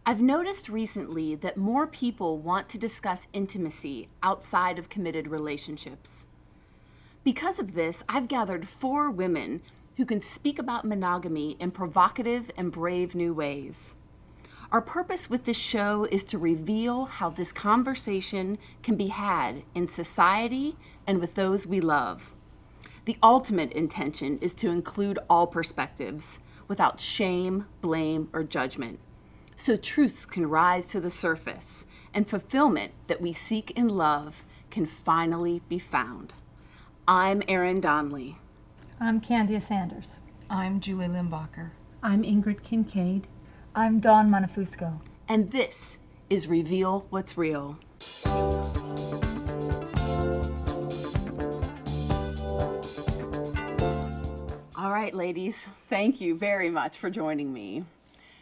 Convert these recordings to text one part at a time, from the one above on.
I've noticed recently that more people want to discuss intimacy outside of committed relationships. Because of this, I've gathered 4 women who can speak about monogamy in provocative and brave new ways. Our purpose with this show is to reveal how this conversation can be had in society and with those we love. The ultimate intention is to include all perspectives without shame, blame, or judgment, so truths can rise to the surface and fulfillment that we seek in love can finally be found. I'm Erin Donley. I'm Candia Sanders. I'm Julie Limbacher. I'm Ingrid Kincaid. I'm Dawn Monofusco. And this is Reveal What's Real. All right, ladies, thank you very much for joining me.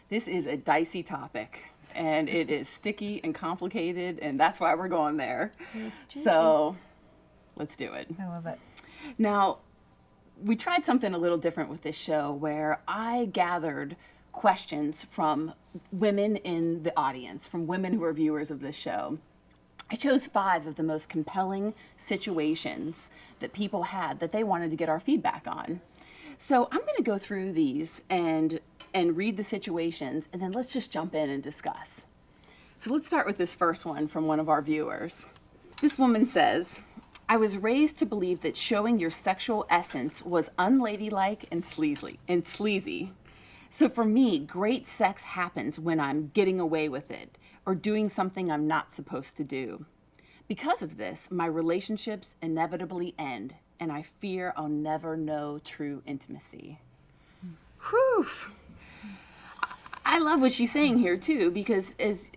This is a dicey topic, and it is sticky and complicated, and that's why we're going there. So let's do it. I love it. Now, we tried something a little different with this show where I gathered questions from women in the audience, from women who are viewers of this show. I chose 5 of the most compelling situations that people had that they wanted to get our feedback on. So I'm going to go through these and read the situations, and then let's just jump in and discuss. So let's start with this first one from one of our viewers. This woman says, I was raised to believe that showing your sexual essence was unladylike and sleazy. So for me, great sex happens when I'm getting away with it or doing something I'm not supposed to do. Because of this, my relationships inevitably end, and I fear I'll never know true intimacy. Whew. I love what she's saying here too, because as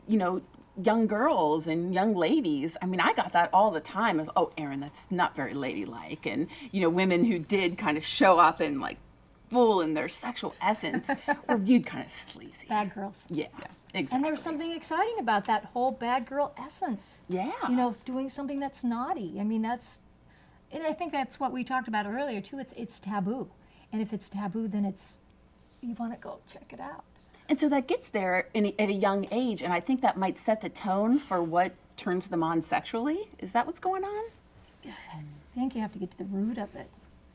you know, young girls and young ladies, I mean, I got that all the time of, oh, Erin, that's not very ladylike. And, you know, women who did kind of show up in like full in their sexual essence were viewed kind of sleazy. Bad girls. Yeah, exactly. And there's something exciting about that whole bad girl essence. Yeah. You know, doing something that's naughty. I mean, and I think that's what we talked about earlier too. It's taboo. And if it's taboo, then you want to go check it out. And so that gets there at a young age, and I think that might set the tone for what turns them on sexually. Is that what's going on? I think you have to get to the root of it.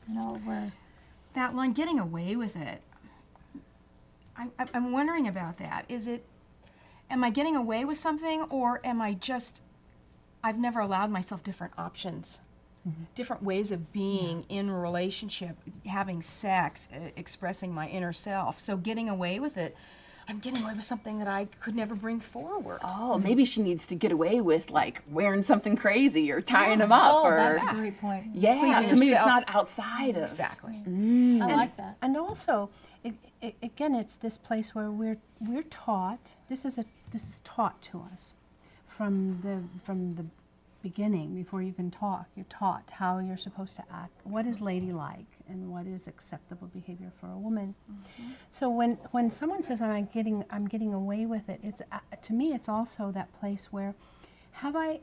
You know, where That line, getting away with it, I'm wondering about that. Am I getting away with something, or I've never allowed myself different options, different ways of being in a relationship, having sex, expressing my inner self. So getting away with it, I'm getting away with something that I could never bring forward. Oh, maybe she needs to get away with like wearing something crazy or tying them up. that's a great point. Yeah, Pleasing so maybe it's yourself. not outside of. Exactly. I like that. And also, again, it's this place where we're taught. This is taught to us from the beginning. Before you can talk, you're taught how you're supposed to act. What is ladylike and what is acceptable behavior for a woman. So when someone says I'm getting away with it, it's to me it's also that place where have I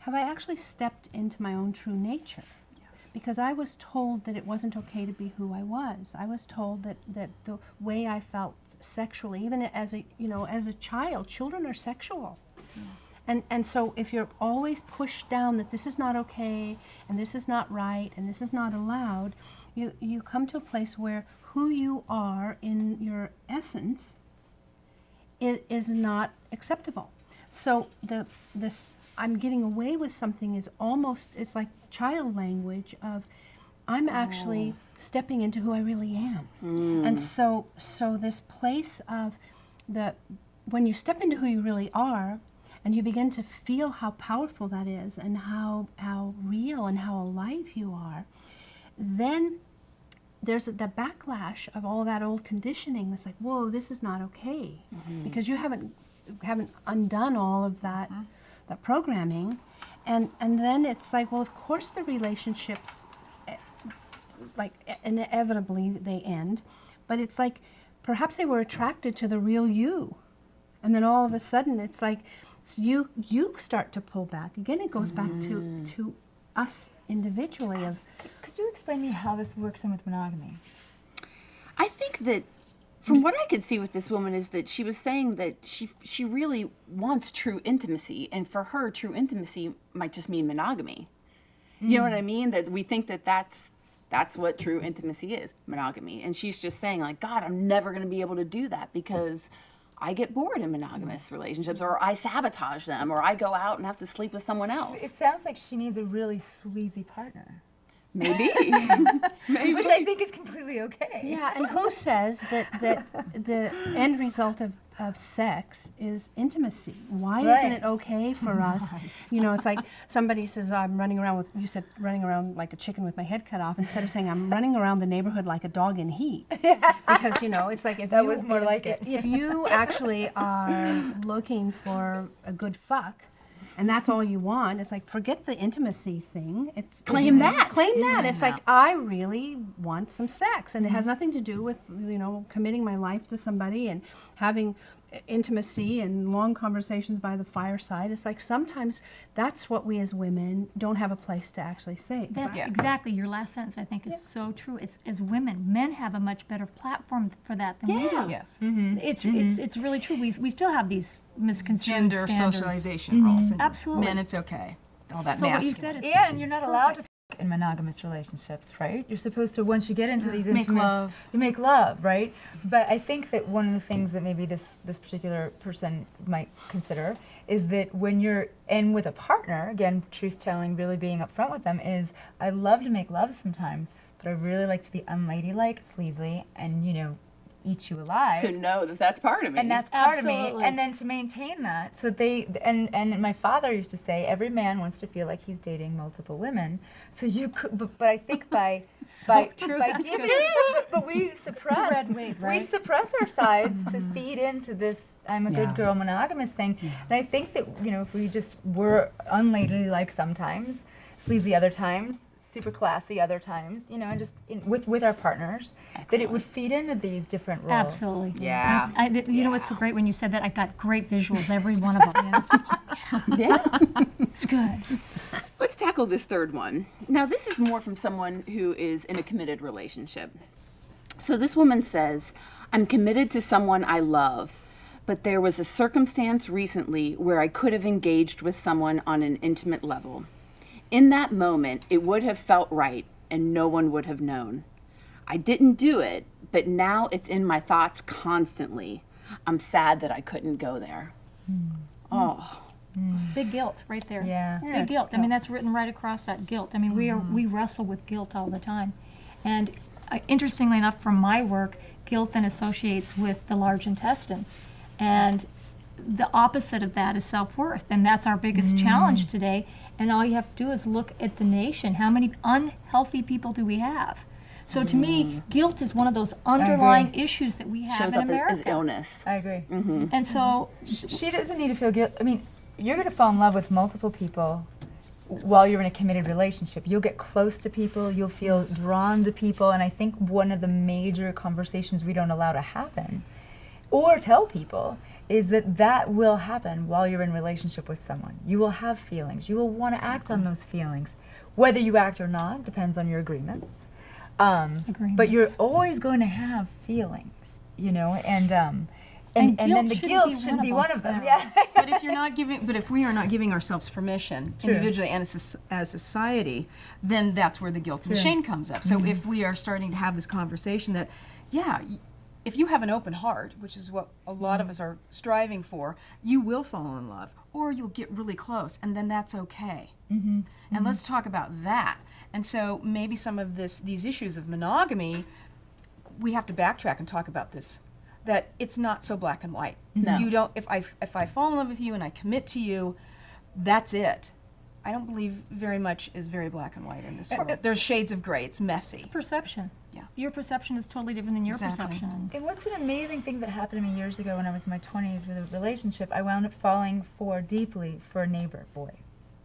actually stepped into my own true nature? Yes. Because I was told that it wasn't okay to be who I was. I was told that the way I felt sexually, even as a child, children are sexual. Yes. And so if you're always pushed down that this is not okay and this is not right and this is not allowed, you come to a place where who you are in your essence is not acceptable. So this I'm getting away with something is almost, it's like child language of I'm actually stepping into who I really am. And so this place of when you step into who you really are, and you begin to feel how powerful that is and how real and how alive you are, then there's the backlash of all that old conditioning that's like, whoa, this is not okay. Because you haven't undone all of that programming. And then it's like, well, of course the relationships, like inevitably they end, but it's like perhaps they were attracted to the real you. And then all of a sudden it's like, so you start to pull back. Again, it goes back to us individually. Could you explain to me how this works in with monogamy? I think that From what I could see with this woman is that she was saying that she really wants true intimacy, and for her, true intimacy might just mean monogamy. You know what I mean? That we think that that's what true intimacy is, monogamy. And she's just saying, like, God, I'm never going to be able to do that because I get bored in monogamous relationships, or I sabotage them, or I go out and have to sleep with someone else. It sounds like she needs a really sleazy partner. Maybe. Maybe. Which I think is completely okay. Yeah, and who says that the end result of sex is intimacy? Why isn't it okay for us? You know, it's like somebody says, I'm running around with, you said running around like a chicken with my head cut off, instead of saying I'm running around the neighborhood like a dog in heat. Because, you know, it's like if That you, was more if, like it. if you actually are looking for a good fuck, and that's all you want, it's like, forget the intimacy thing. It's Claim that. Claim that. It's like, I really want some sex. And it has nothing to do with, you know, committing my life to somebody and having intimacy and long conversations by the fireside. It's like sometimes that's what we as women don't have a place to actually say. That's exactly your last sentence. I think is so true. It's as women, men have a much better platform for that than we do. Yes. It's really true. We still have these misconstrued Gender standards. socialization roles. And Absolutely. Men, it's okay. All that So what you masculine. said is And you're not allowed to f- in monogamous relationships, right? You're supposed to, once you get into these Make intimate, love. you make love, right? But I think that one of the things that maybe this particular person might consider is that when you're in with a partner, again, truth-telling, really being upfront with them, is I love to make love sometimes, but I really like to be unladylike, sleazy, and, you know, eat you alive. So know that that's part of me. And that's part of Absolutely. me. And then to maintain that, so they and my father used to say every man wants to feel like he's dating multiple women. So you could, but I think by true. by That's giving, good. but we suppress Red weight, right? we suppress our sides to feed into this I'm a good Yeah. girl monogamous thing. And I think that, you know, if we just were unladylike sometimes, sleazy other times, super classy other times, you know, and just with our partners, that it would feed into these different roles. Absolutely. Yeah. You know what's so great when you said that? I got great visuals, every one of them. Yeah. It's good. Let's tackle this third one. Now, this is more from someone who is in a committed relationship. So this woman says, I'm committed to someone I love, but there was a circumstance recently where I could have engaged with someone on an intimate level. In that moment, it would have felt right and no one would have known. I didn't do it, but now it's in my thoughts constantly. I'm sad that I couldn't go there. Oh. Big guilt right there. Yeah. Big guilt. I mean, that's written right across that guilt. I mean, we wrestle with guilt all the time. And interestingly enough, from my work, guilt then associates with the large intestine. And the opposite of that is self-worth. And that's our biggest challenge today. And all you have to do is look at the nation. How many unhealthy people do we have? So to me, guilt is one of those underlying issues that we have Shows in up America. as illness. I agree. And so She doesn't need to feel guilt. I mean, you're going to fall in love with multiple people while you're in a committed relationship. You'll get close to people, you'll feel drawn to people, and I think one of the major conversations we don't allow to happen or tell people is that will happen while you're in relationship with someone. You will have feelings. You will want to act on those feelings. Whether you act or not depends on your agreements. But you're always going to have feelings, you know, and then guilt the shouldn't guilt be should one be of one them. of them. Yeah. But if we are not giving ourselves permission True. individually and as society, then that's where the guilt and True. shame comes up. So if we are starting to have this conversation that, if you have an open heart, which is what a lot of us are striving for, you will fall in love, or you'll get really close, and then that's okay. And let's talk about that. And so maybe some of these issues of monogamy, we have to backtrack and talk about this. That it's not so black and white. No. You don't. If I fall in love with you and I commit to you, that's it. I don't believe very much is very black and white in this world. There's shades of gray. It's messy. perception. Yeah. Your perception is totally different than your Exactly. perception. And what's an amazing thing that happened to me years ago when I was in my 20s with a relationship, I wound up falling deeply for a neighbor boy.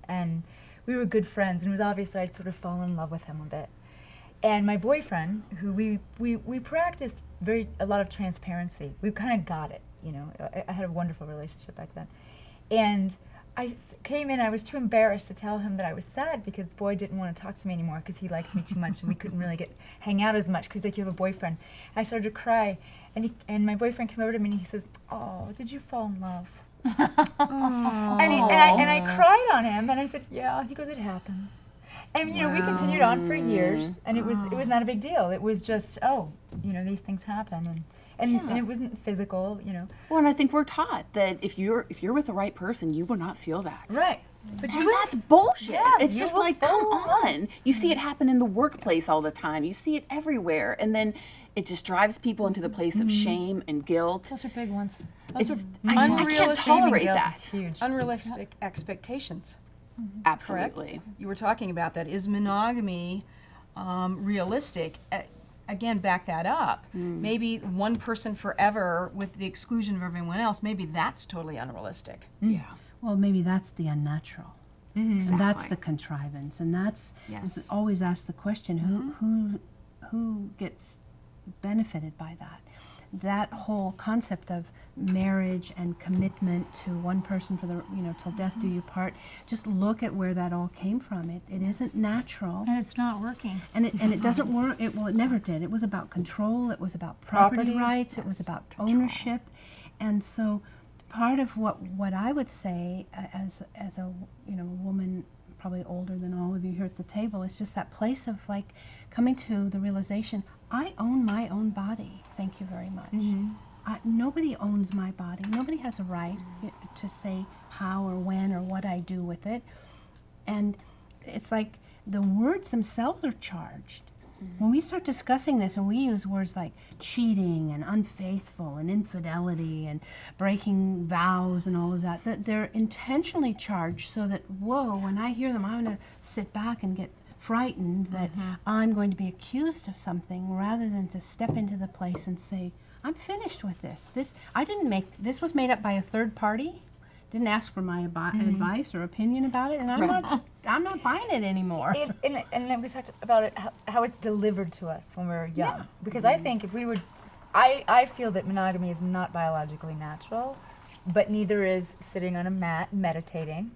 And we were good friends, and it was obvious that I'd sort of fallen in love with him a bit. And my boyfriend, who we practiced a lot of transparency. We kind of got it, you know. I had a wonderful relationship back then. And came in, I was too embarrassed to tell him that I was sad because the boy didn't want to talk to me anymore because he liked me too much and we couldn't really hang out as much because like you have a boyfriend. I started to cry and my boyfriend came over to me and he says, "Oh, did you fall in love?" and I cried on him and I said, "Yeah." He goes, "It happens." And we continued on for years and it was not a big deal. It was just, these things happen and it wasn't physical, Well, and I think we're taught that if you're with the right person, you will not feel that. Right. But that's bullshit. Yeah, it's you just will like, fall come in love. on. You see it happen in the workplace all the time. You see it everywhere. And then it just drives people into the place of shame and guilt. Those are big ones. It's, are I can't unrealistic. tolerate Guilt that. is huge. Unrealistic expectations. Absolutely. You were talking about that. Is monogamy realistic? Again, back that up. Maybe one person forever with the exclusion of everyone else, maybe that's totally unrealistic. Yeah. Well, maybe that's the unnatural. And that's the contrivance. And that's is always ask the question, who gets benefited by that? That whole concept of marriage and commitment to one person for the, till death do you part, just look at where that all came from. It isn't natural. And it's not working. And it doesn't work. It never did. It was about control. It was about property rights. It was about ownership. And so part of what I would say as a woman probably older than all of you here at the table is just that place of like coming to the realization, I own my own body. Thank you very much. Nobody owns my body. Nobody has a right to say how or when or what I do with it. And it's like the words themselves are charged. When we start discussing this and we use words like cheating and unfaithful and infidelity and breaking vows and all of that, that they're intentionally charged so that, whoa, when I hear them, I'm going to sit back and get frightened that I'm going to be accused of something rather than to step into the place and say, I'm finished with this. This was made up by a third party. Didn't ask for my advice or opinion about it, and I'm not buying it anymore. And then we talked about it, how it's delivered to us when we're young. Yeah. Because I think if we were, I feel that monogamy is not biologically natural, but neither is sitting on a mat meditating,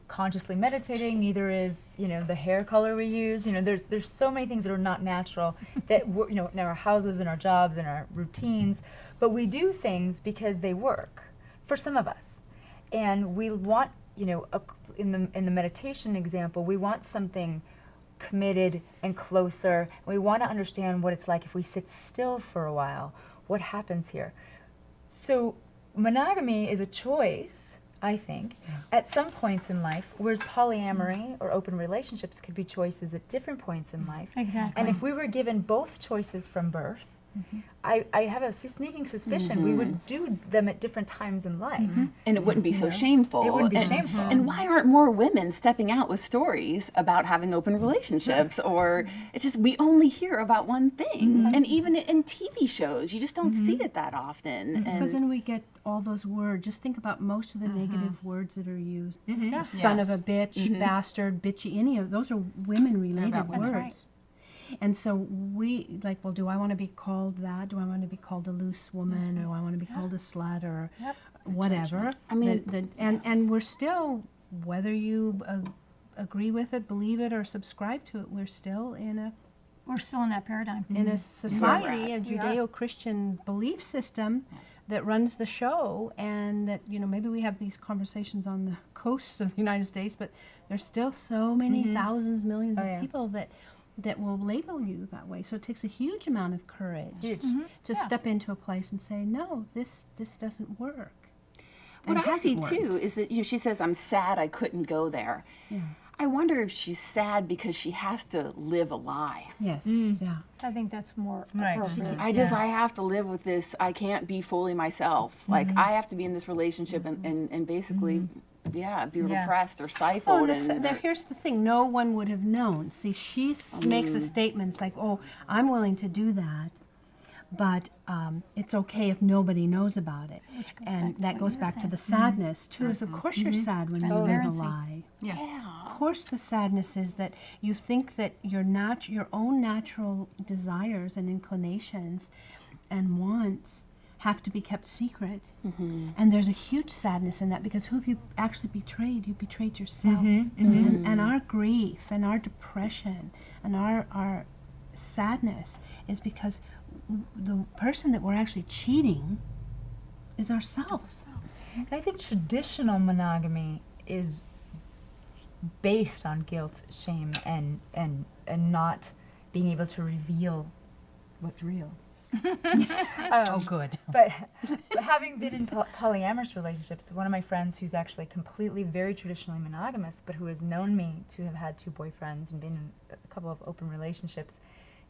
consciously meditating. Neither is, the hair color we use. There's so many things that are not natural that we're, in our houses, in our jobs, in our routines, but we do things because they work. For some of us, and we want, in the meditation example, we want something committed and closer. And we want to understand what it's like if we sit still for a while. What happens here? So monogamy is a choice, I think, at some points in life, whereas polyamory or open relationships could be choices at different points in life. Exactly. And if we were given both choices from birth, I have a sneaking suspicion we would do them at different times in life. And it wouldn't be so shameful. It wouldn't be and, shameful. And why aren't more women stepping out with stories about having open relationships? Or it's just, we only hear about one thing. And even in TV shows, you just don't see it that often. Because then we get all those words. Just think about most of the negative words that are used. Son of a bitch, bastard, bitchy, any of those are women-related words. right. And so we like, well, do I want to be called that? Do I want to be called a loose woman? Or do I want to be called a slut or whatever? I mean, and we're still, whether you agree with it, believe it, or subscribe to it, we're still in that paradigm. in a society, a Judeo-Christian belief system that runs the show, and that, maybe we have these conversations on the coasts of the United States, but there's still so many thousands, millions of people that will label you that way. So it takes a huge amount of courage to step into a place and say, no, this doesn't work. what And I see hasn't too is that she says, I'm sad I couldn't go there. I wonder if she's sad because she has to live a lie. Yes, yeah. I think that's more Right. appropriate. I have to live with this. I can't be fully myself. Like, I have to be in this relationship and basically, be repressed or stifled. Here's the thing, no one would have known. See, she makes a statement, it's like, oh, I'm willing to do that, but it's okay if nobody knows about it. And that goes back to the sadness, too, is of course you're sad when you live a Transparency. lie. Yeah. Of course the sadness is that you think that your own natural desires and inclinations and wants have to be kept secret. And there's a huge sadness in that, because who have you actually betrayed? You betrayed yourself. And our grief and our depression and our sadness is because the person that we're actually cheating is ourselves. And I think traditional monogamy is based on guilt, shame, and not being able to reveal what's real. Oh, good. But having been in polyamorous relationships, one of my friends who's actually completely very traditionally monogamous, but who has known me to have had 2 boyfriends and been in a couple of open relationships,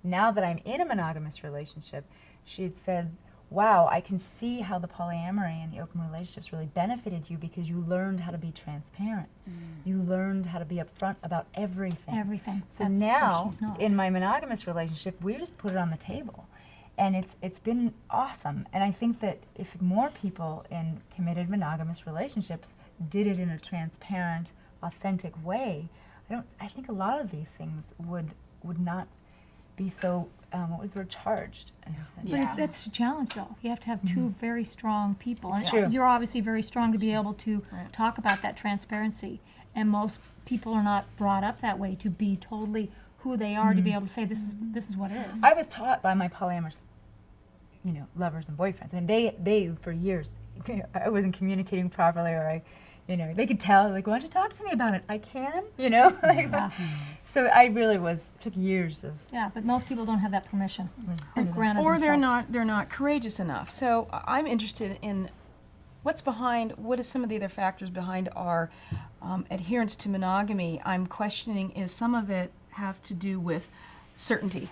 now that I'm in a monogamous relationship, she had said, wow, I can see how the polyamory and the open relationships really benefited you, because you learned how to be transparent. You learned how to be upfront about everything. Everything. So That's where now, she's not. in my monogamous relationship, we just put it on the table. And it's been awesome. And I think that if more people in committed monogamous relationships did it in a transparent, authentic way, I think a lot of these things would not be so, what was the word, charged, as you said. But that's a challenge, though. You have to have 2 very strong people. It's And true. You're obviously very strong to be able to talk about that transparency. And most people are not brought up that way, to be totally who they are, to be able to say, this is what it is. I was taught by my polyamorous, lovers and boyfriends. I mean, they for years, I wasn't communicating properly, or they could tell, like, why don't you talk to me about it? I can, So I really took years of. Yeah, but most people don't have that permission. Granted Or themselves. they're not courageous enough. So I'm interested in what is some of the other factors behind our adherence to monogamy. I'm questioning, is some of it have to do with certainty?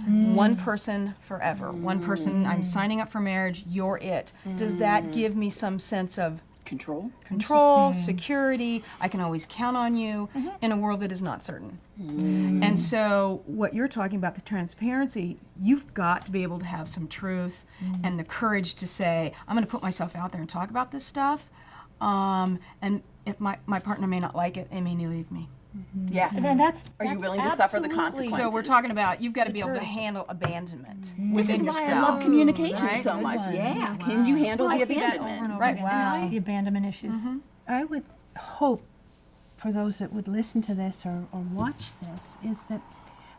One person forever. One person, I'm signing up for marriage, you're it. Does that give me some sense of Control. security? I can always count on you in a world that is not certain. And so what you're talking about, the transparency, you've got to be able to have some truth and the courage to say, I'm going to put myself out there and talk about this stuff. And if my partner may not like it, they may leave me. Yeah. And then Are you willing to suffer the absolutely- consequences? So we're talking about, you've got to be able to truth. handle abandonment This within is why yourself. I love communication Right? so much. Yeah. Can you handle Well, the I see that over abandonment? and over Right. again. Wow. The abandonment issues. I would hope, for those that would listen to this or watch this, is that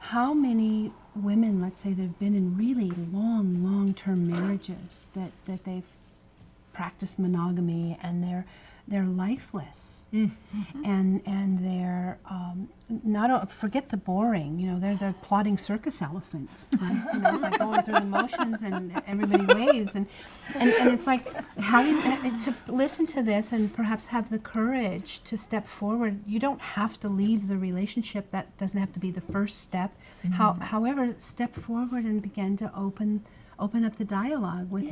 how many women, let's say, that have been in really long-term marriages, that they've practiced monogamy, and they're lifeless, and they're forget the boring. They're plotting circus elephants. Right? It's like going through the motions, and everybody waves, and it's like having to listen to this and perhaps have the courage to step forward. You don't have to leave the relationship. That doesn't have to be the first step. However, step forward and begin to open up the dialogue with,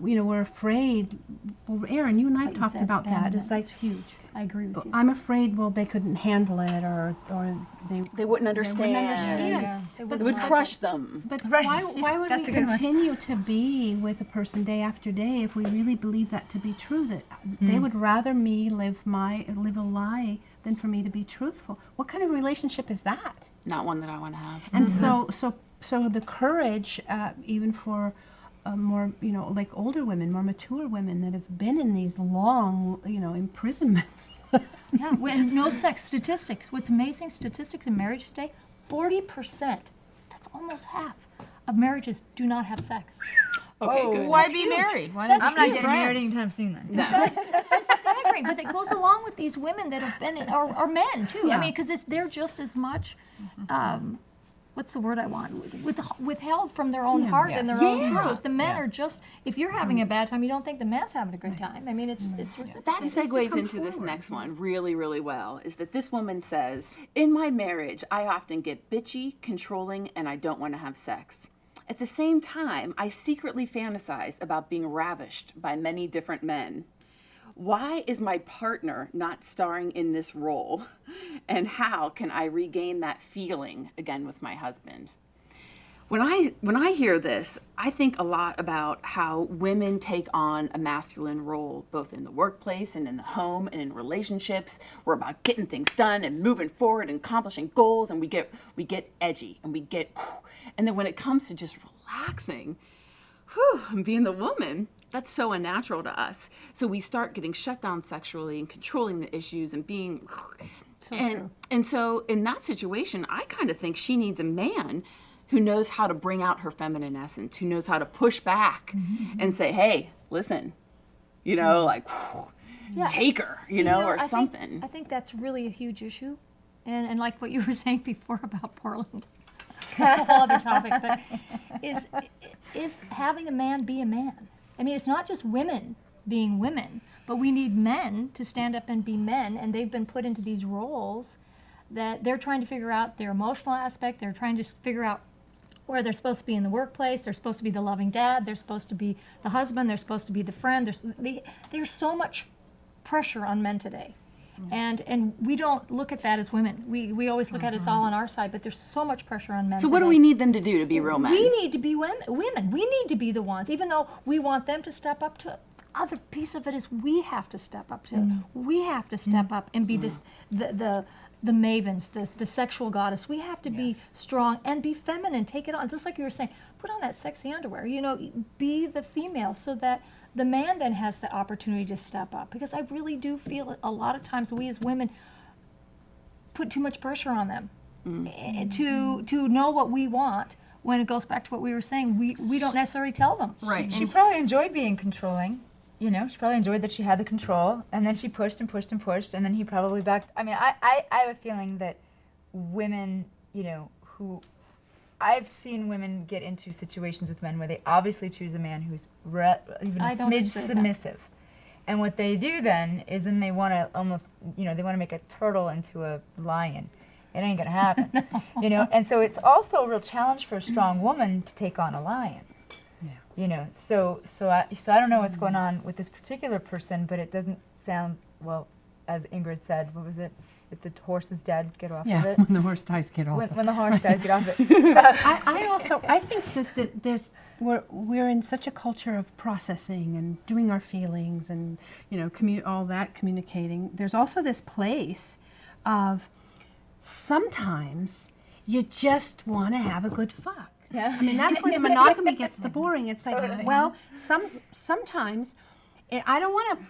we're afraid. Well, Erin, you and I have Like you talked said, about that. abandonment It's like, is huge. I agree with you. I'm afraid, they couldn't handle it, or They wouldn't understand. understand. They It wouldn't would like crush them. But why would That's we a good one. continue to be with a person day after day if we really believe that to be true? That they would rather me live a lie than for me to be truthful. What kind of relationship is that? Not one that I want to have. And so the courage, even for more, like older women, more mature women that have been in these long, imprisonments. Yeah, when no sex statistics. What's amazing statistics in marriage today, 40%, that's almost half of marriages do not have sex. Okay, good. Why be married? Why not I'm just not be getting married friends? anytime soon then. That's just staggering, but it goes along with these women that have been, or men too. Yeah. I mean, because they're just as much, what's the word I want? Withheld from their own heart and their own truth. The men are just, if you're having a bad time, you don't think the man's having a good time. I mean, it's That reciprocated. segues into this next one really, really well, is that this woman says, in my marriage, I often get bitchy, controlling, and I don't want to have sex. At the same time, I secretly fantasize about being ravished by many different men. Why is my partner not starring in this role? And how can I regain that feeling again with my husband? When I hear this, I think a lot about how women take on a masculine role, both in the workplace and in the home and in relationships. We're about getting things done and moving forward and accomplishing goals, and we get edgy and then when it comes to just relaxing, and being the woman, that's so unnatural to us. So we start getting shut down sexually and controlling the issues and being and so in that situation, I kind of think she needs a man who knows how to bring out her feminine essence, who knows how to push back and say, hey, listen, you know, like, take her, you know, or something. I think that's really a huge issue. And like what you were saying before about Portland, that's a whole other topic, but is having a man be a man. I mean, it's not just women being women, but we need men to stand up and be men, and they've been put into these roles that they're trying to figure out their emotional aspect, they're trying to figure out where they're supposed to be in the workplace, they're supposed to be the loving dad, they're supposed to be the husband, they're supposed to be the friend. There's so much pressure on men today. And we don't look at that as women. We always look at it's all on our side, but there's so much pressure on men So what do today. we need them to do to be real men? We need to be women. We need to be the ones, even though we want them to step up to. Other piece of it is we have to step up to. We have to step up and be this the mavens, the sexual goddess. We have to be strong and be feminine. Take it on, just like you were saying. Put on that sexy underwear. You know, be the female, so that the man then has the opportunity to step up. Because I really do feel a lot of times we as women put too much pressure on them to know what we want. When it goes back to what we were saying, we don't necessarily tell them. Right. She probably enjoyed being controlling. You know, she probably enjoyed that she had the control, and then she pushed and pushed and pushed, and then he probably backed. I mean, I have a feeling that women, you know, who I've seen women get into situations with men where they obviously choose a man who's even a smidge submissive. And what they do then is then they want to almost, you know, they want to make a turtle into a lion. It ain't going to happen, you know? And so it's also a real challenge for a strong woman to take on a lion. You know, so I don't know what's going on with this particular person, but it doesn't sound, well, as Ingrid said, what was it? If the horse is dead, get off of it. When the horse dies, get off. When the horse dies, get off it. I think that we're in such a culture of processing and doing our feelings and, you know, all that communicating. There's also this place of sometimes you just want to have a good fuck. Yeah. I mean, that's where the monogamy gets the boring. It's like, well, sometimes I don't want to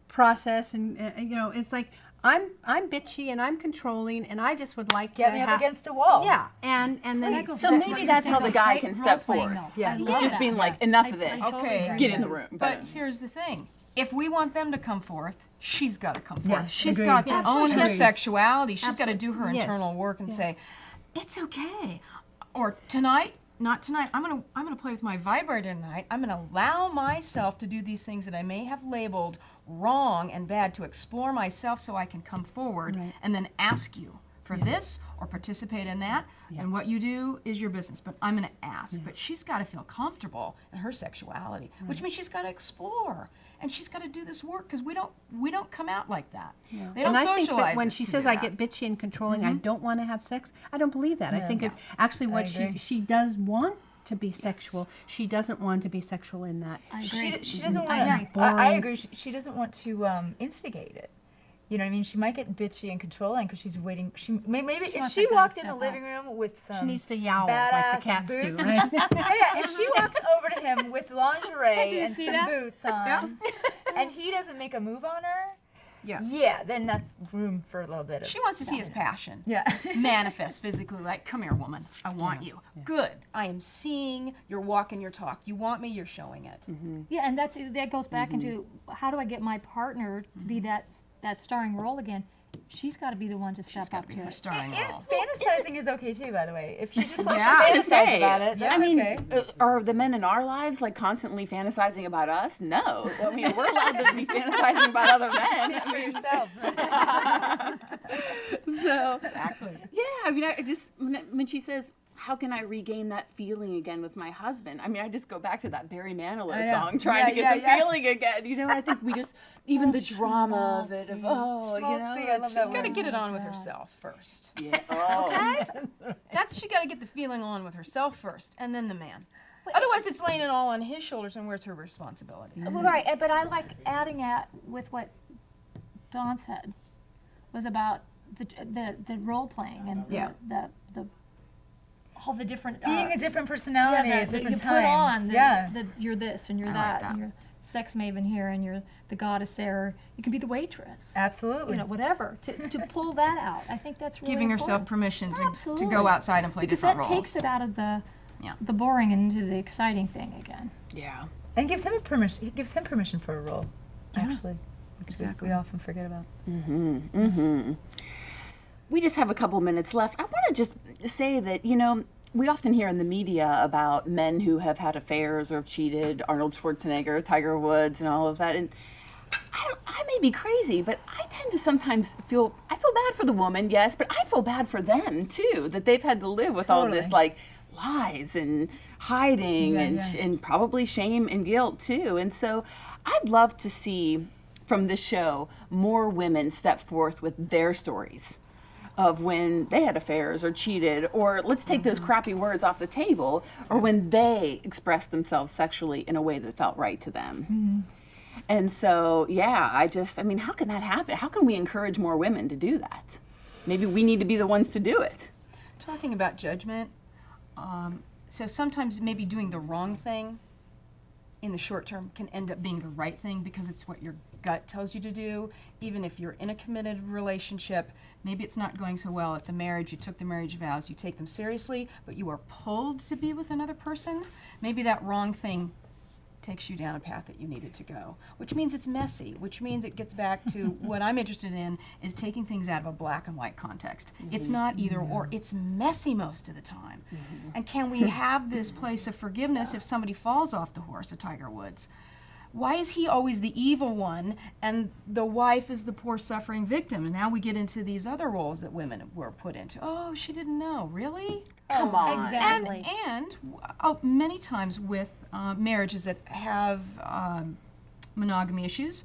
process and, you know, it's like, I'm bitchy and I'm controlling and I just would like Get to me up have, against a wall. yeah, and then So maybe that's how the guy can step forward. Yeah. Just being like, enough of this. Okay. Get in the room. But here's the thing. If we want them to come forth, she's got to come forth. Yeah, She's agreed. got to own her Agreed. sexuality. She's got to do her Yes. internal work and say, it's okay. Or tonight, not tonight. I'm gonna play with my vibrator tonight. I'm gonna allow myself to do these things that I may have labeled wrong and bad, to explore myself so I can come forward and then ask you for this or participate in that. And what you do is your business. But I'm gonna ask. But she's got to feel comfortable in her sexuality, which means she's got to explore and she's got to do this work, because we don't come out like that. They don't and I socialize think that when us she to says do I that. get bitchy and controlling, I don't want to have sex, I don't believe that. I think it's actually what she does want to be sexual. She doesn't want to be sexual in that. She doesn't want to. I agree. She doesn't want to instigate it. You know what I mean? She might get bitchy and controlling because she's waiting. Maybe if she walked in the living room with some She needs to yowl badass like the cats do, boots. right? Yeah, if she walks over to him with lingerie and some boots on, and he doesn't make a move on her, yeah, then that's room for a little bit of. She wants to see his passion. Yeah. Manifest physically, like, come here, woman. I want you. Good. I am seeing your walk and your talk. You want me, you're showing it. Yeah, and that goes back into how do I get my partner to be that starring role again? She's got to be the one to step up to Her it. starring And role. fantasizing is okay too, by the way. If she just wants Yeah. I to was fantasize gonna say, about it, that's I mean, okay. are the men in our lives like constantly fantasizing about us? No. I mean, we're allowed to be fantasizing about other men. For yourself. So, Exactly. yeah, I mean, I just, when she says, how can I regain that feeling again with my husband? I mean, I just go back to that Barry Manilow I know. song, trying to get the Yeah. feeling again. You know, I think we just, even the drama of it, of, you know, Schmaltzy, I love it's that She's got to get it on with herself first. yeah, oh. Okay? She got to get the feeling on with herself first, and then the man. Otherwise, it's laying it all on his shoulders, and where's her responsibility? Right, but I like adding at with what Dawn said was about the role playing and the all the different Being a different personality at that different you times. put on. Yeah. You're this and you're I like that. that. And you're, sex maven here and you're the goddess there. You can be the waitress. Absolutely. You know, whatever, to pull that out. I think that's really Giving important. herself permission to Absolutely. go outside and play because different that roles. takes it out of the Yeah. the boring and into the exciting thing again. Yeah. And gives him a permission. It gives him permission for a role, actually, which Exactly. we often forget about. We just have a couple minutes left. I want to just say that, you know, we often hear in the media about men who have had affairs or have cheated, Arnold Schwarzenegger, Tiger Woods, and all of that. And I may be crazy, but I tend to sometimes feel bad for the woman, yes, but I feel bad for them too, that they've had to live with all this Totally. like lies and hiding and probably shame and guilt too. And so I'd love to see from this show more women step forth with their stories of when they had affairs or cheated, or let's take those crappy words off the table, or when they expressed themselves sexually in a way that felt right to them. And so, yeah, I mean, how can that happen? How can we encourage more women to do that? Maybe we need to be the ones to do it. Talking about judgment, so sometimes maybe doing the wrong thing in the short term can end up being the right thing because it's what your gut tells you to do. Even if you're in a committed relationship, maybe it's not going so well, it's a marriage, you took the marriage vows, you take them seriously, but you are pulled to be with another person, maybe that wrong thing takes you down a path that you needed to go, which means it's messy, which means it gets back to what I'm interested in is taking things out of a black and white context. It's not either or, it's messy most of the time. And can we have this place of forgiveness if somebody falls off the horse, a Tiger Woods? Why is he always the evil one and the wife is the poor suffering victim? And now we get into these other roles that women were put into. Oh, she didn't know, really? Come on. Exactly. And many times with marriages that have monogamy issues,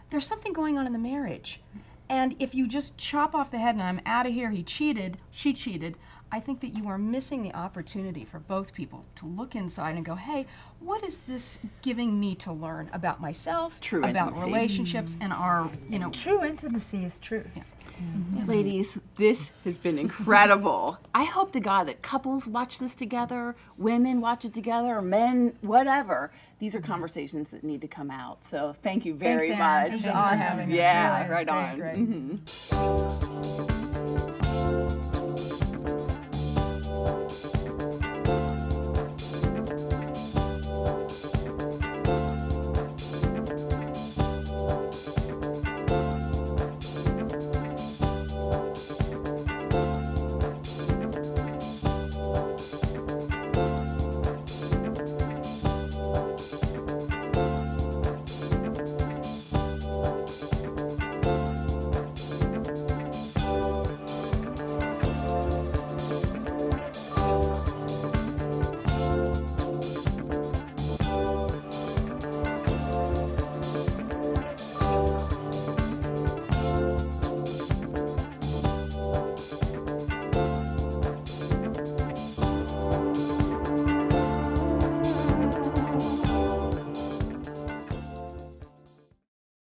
there's something going on in the marriage. And if you just chop off the head and I'm out of here, he cheated, she cheated, I think that you are missing the opportunity for both people to look inside and go, hey, what is this giving me to learn about myself, True about intimacy. relationships, and our, True intimacy is truth. Ladies, this has been incredible. I hope to God that couples watch this together, women watch it together, or men, whatever. These are conversations that need to come out. So thank you very Thanks, Erin. much. It was awesome. having us. Yeah, Really, right that's on. great. Mhm.